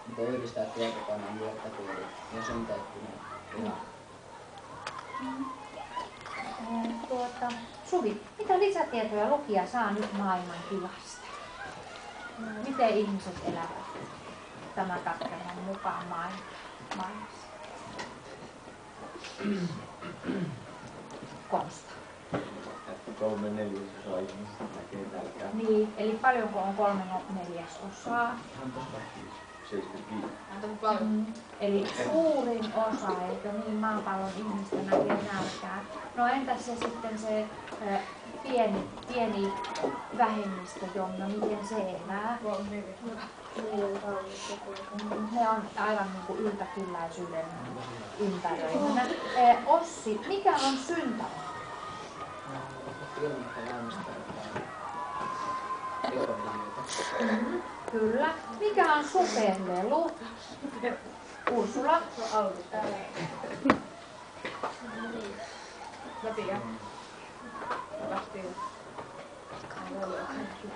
Miten yhdistää tietokannan luottotiedot ja synteettinen? Suvi, mitä lisätietoja lukija saa nyt maailman tilasta? Miten ihmiset elävät tämän katkelman mukaan maailmassa? Konsta. 3/4 ihmistä näkee tälläkään. Niin, eli paljonko on 3/4? 75. Eli suurin osa, eikö niin, maapallon ihmistä näkee nälkää. No entäs se sitten se pieni vähemmistö, Jonna, miten se elää? Ne on aivan niin kuin yltäkylläisyyden ympäröimänä. Ossi, mikä on syntä? Kyllä. Mikä on superlelu? Ursula?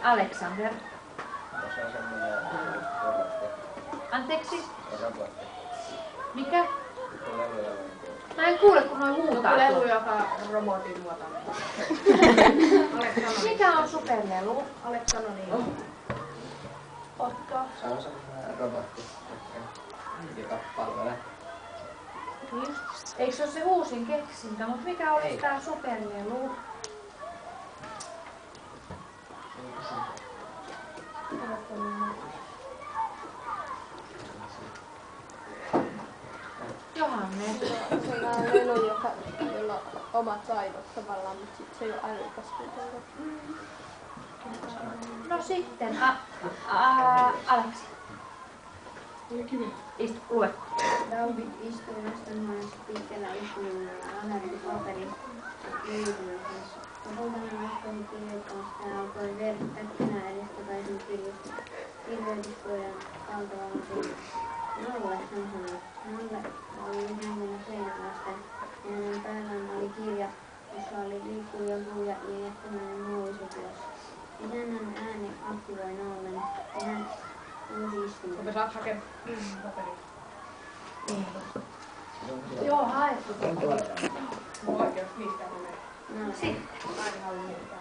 Alexander? Anteeksi? Mikä? Mä en kuule, kun noin huutaa. Lelu, joka robotin muotoinen. Mikä on superlelu? Alexanoni. Otto? Se on semmoinen robotti, joka palvelee. Niin. Eikö se ole se uusin keksintö? Mutta mikä olisi tää superlelu? Johannes. Se on lelu, jolla on omat taidot tavallaan, mutta sit se ei ole älykäs kuitenkaan. No sitten, Aleksi. Istu, lue. David istui vastaanhuoneessa pitkällä istumalla aherti paperin liikunnassa. Lopulta hän alkoi kirjoittaa ja alkoi verta kynää edestakaisin kirjoituskojan kaltavalla sillä. Nolle, hän sanoi. Nolle oli hänen seinän vasten ja hänen päällään oli kirja, jossa oli liikkuvia puuja ja jättämäinen muovisotilas. Isännän ääni aktivoi Nollen ja hän uusi istunut. Me saat hakea paperia. Joo, haettu. Mulla on oikeus niistä menee. No, Sitten. Mä en halua mitään.